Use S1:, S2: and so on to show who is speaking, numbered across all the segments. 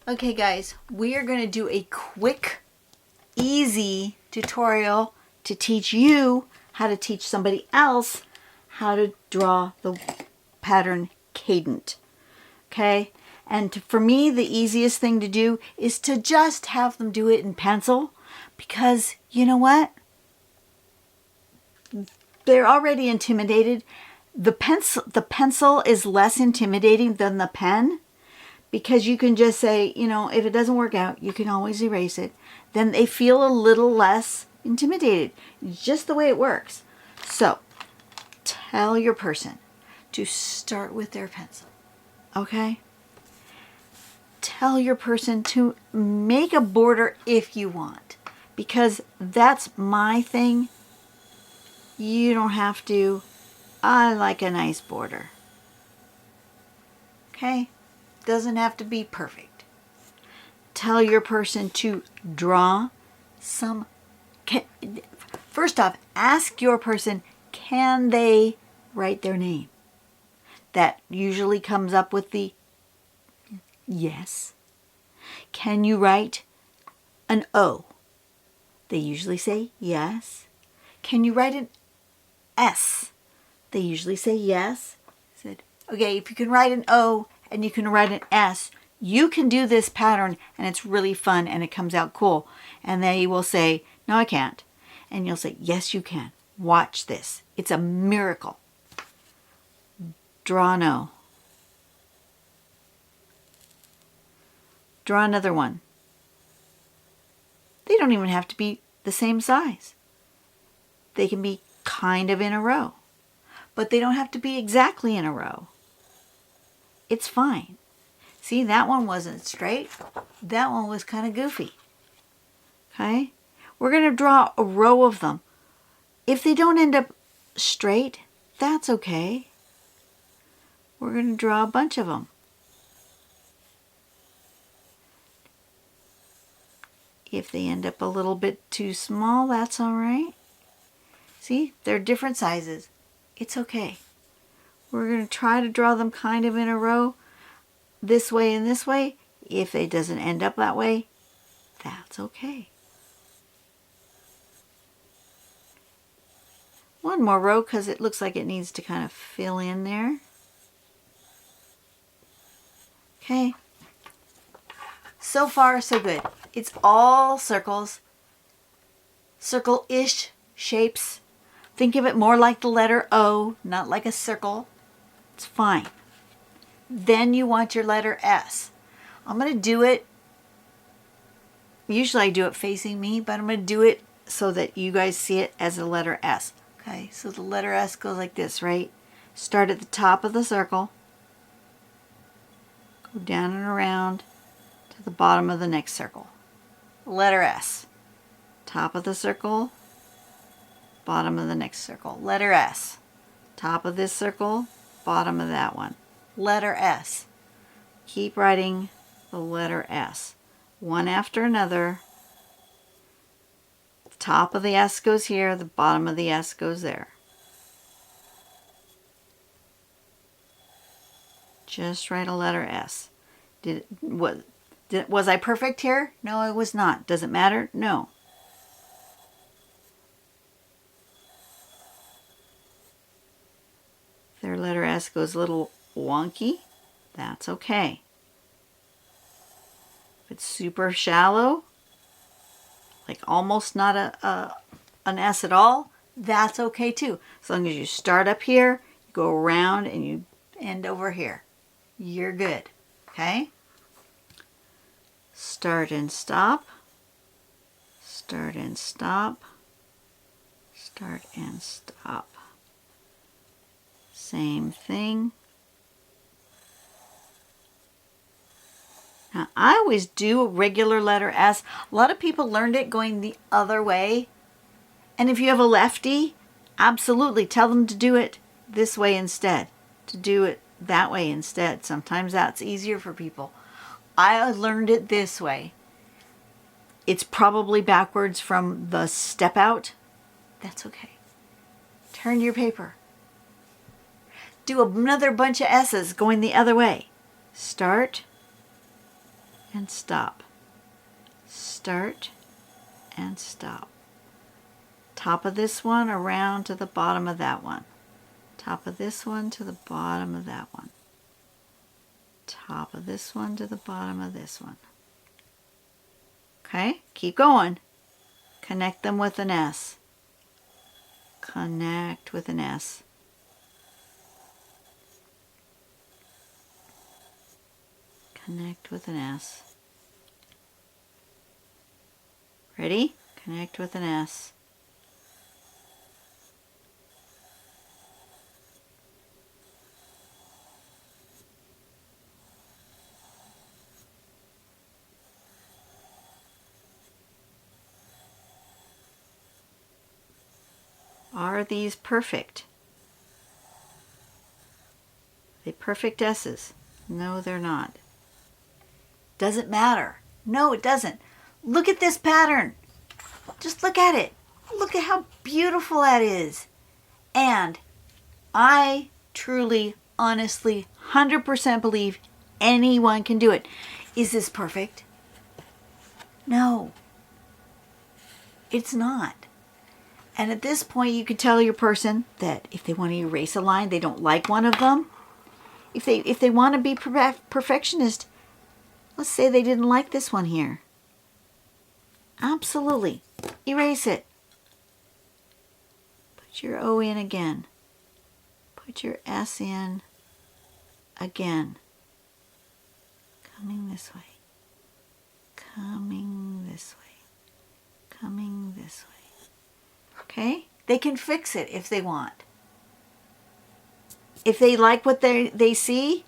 S1: Okay guys, we are going to do a quick, easy tutorial to teach you how to teach somebody else how to draw the pattern cadent. Okay? And for me, the easiest thing to do is to just have them do it in pencil, because you know what? They're already intimidated. The pencil is less intimidating than the pen, because you can just say, you know, if it doesn't work out, you can always erase it. Then they feel a little less intimidated. It's just the way it works. So tell your person to start with their pencil. Okay? Tell your person to make a border if you want, because that's my thing. You don't have to. I like a nice border. Okay? Doesn't have to be perfect. Tell your person to draw some. First off, ask your person, can they write their name? That usually comes up with the yes. Can you write an O? They usually say yes. Can you write an S? They usually say yes. I said, okay, if you can write an O and you can write an S, you can do this pattern, and it's really fun and it comes out cool. And they will say, no, I can't. And you'll say, yes, you can. Watch this. It's a miracle. Draw an O. Draw another one. They don't even have to be the same size. They can be kind of in a row, but they don't have to be exactly in a row. It's fine. See, that one wasn't straight. That one was kind of goofy. Okay? We're going to draw a row of them. If they don't end up straight, that's okay. We're going to draw a bunch of them. If they end up a little bit too small, that's all right. See, they're different sizes. It's okay. We're going to try to draw them kind of in a row, this way and this way. If it doesn't end up that way, that's okay. One more row, because it looks like it needs to kind of fill in there. Okay. So far, so good. It's all circles. Circle-ish shapes. Think of it more like the letter O, not like a circle. It's fine. Then you want your letter S. I'm going to do it. Usually I do it facing me, but I'm going to do it so that you guys see it as a letter S. Okay, so the letter S goes like this, right? Start at the top of the circle. Go down and around to the bottom of the next circle. Letter S. Top of the circle, bottom of the next circle. Letter S. Top of this circle, bottom of that one. Letter S. Keep writing the letter S. One after another. The top of the S goes here, the bottom of the S goes there. Just write a letter S. Was I perfect here? No, I was not. Does it matter? No. Their letter S goes a little wonky. That's okay. If it's super shallow, like almost not an S at all, that's okay too. As long as you start up here, you go around, and you end over here. You're good. Okay? Start and stop. Start and stop. Start and stop. Same thing. Now, I always do a regular letter S. A lot of people learned it going the other way. And if you have a lefty, absolutely tell them to do it this way instead. To do it that way instead. Sometimes that's easier for people. I learned it this way. It's probably backwards from the step out. That's okay. Turn your paper. Do another bunch of S's going the other way. Start and stop. Start and stop. Top of this one around to the bottom of that one. Top of this one to the bottom of that one. Top of this one to the bottom of this one. Okay, keep going. Connect them with an S. Connect with an S. Connect with an S. Ready? Connect with an S. Are these perfect? Are they perfect S's? No, they're not. Doesn't matter. No, it doesn't. Look at this pattern. Just look at it. Look at how beautiful that is. And I truly, honestly, 100% believe anyone can do it. Is this perfect? No. It's not. And at this point, you can tell your person that if they want to erase a line, they don't like one of them. If they want to be perfectionist, let's say they didn't like this one here. Absolutely. Erase it. Put your O in again. Put your S in again. Coming this way. Coming this way. Coming this way. Okay? They can fix it if they want. If they like what they see,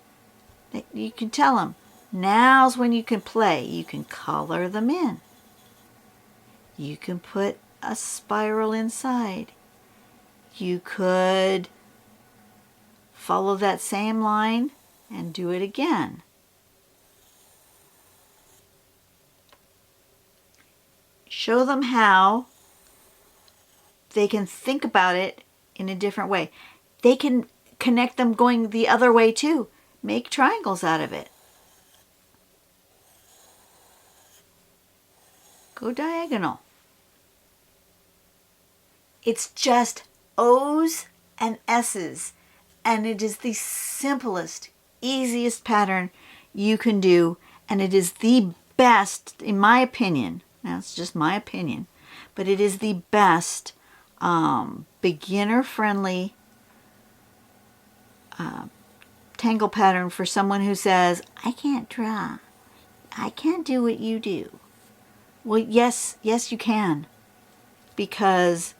S1: you can tell them, now's when you can play. You can color them in. You can put a spiral inside. You could follow that same line and do it again. Show them how they can think about it in a different way. They can connect them going the other way too. Make triangles out of it. Go diagonal. It's just O's and S's, and it is the simplest, easiest pattern you can do, and it is the best, in my opinion. Now, it's just my opinion, but it is the best beginner-friendly tangle pattern for someone who says, I can't draw. I can't do what you do. Well, yes, you can. Because,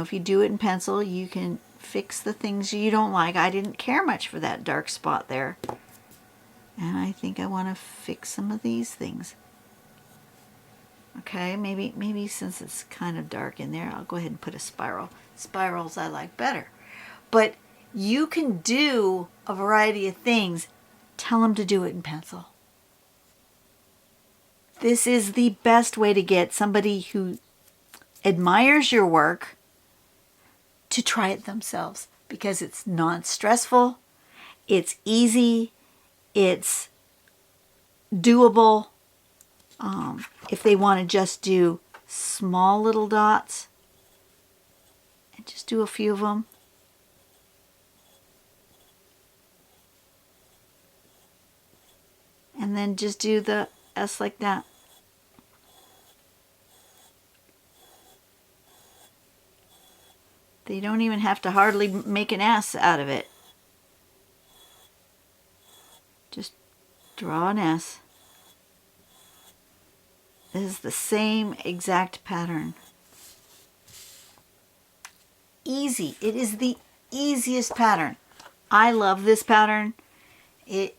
S1: if you do it in pencil, you can fix the things you don't like. I didn't care much for that dark spot there. And I think I want to fix some of these things. Okay, maybe since it's kind of dark in there, I'll go ahead and put a spiral. Spirals I like better. But you can do a variety of things. Tell them to do it in pencil. This is the best way to get somebody who admires your work to try it themselves, because it's non-stressful, it's easy, it's doable. If they want to just do small little dots, and just do a few of them. And then just do the S like that. They don't even have to hardly make an S out of it. Just draw an S. This is the same exact pattern. Easy. It is the easiest pattern. I love this pattern. It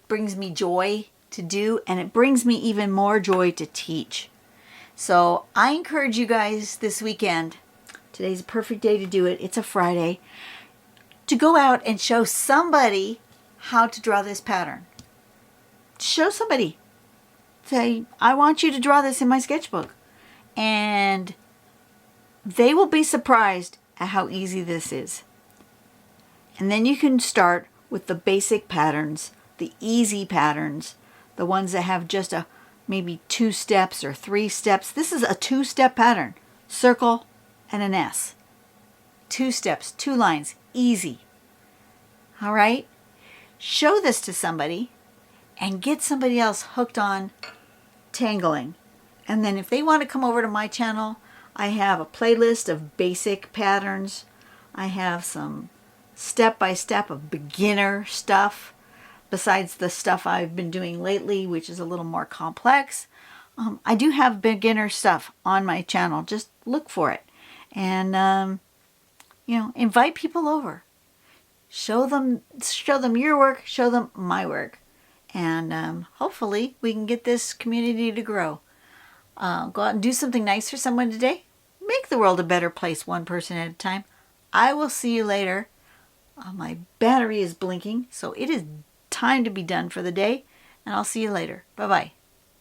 S1: brings me joy to do, and it brings me even more joy to teach. So I encourage you guys this weekend, today's a perfect day to do it, it's a Friday, to go out and show somebody how to draw this pattern. Show somebody. Say, I want you to draw this in my sketchbook. And they will be surprised at how easy this is. And then you can start with the basic patterns the easy patterns, the ones that have just a maybe 2 steps or 3 steps. This is a 2-step pattern. Circle and an S. 2 steps, 2 lines, easy. All right? Show this to somebody and get somebody else hooked on tangling. And then if they want to come over to my channel, I have a playlist of basic patterns. I have some step-by-step of beginner stuff, besides the stuff I've been doing lately, which is a little more complex. I do have beginner stuff on my channel. Just look for it. And, invite people over. Show them your work, show them my work. And hopefully we can get this community to grow. Go out and do something nice for someone today. Make the world a better place, one person at a time. I will see you later. My battery is blinking, so it is time to be done for the day. And I'll see you later. Bye-bye.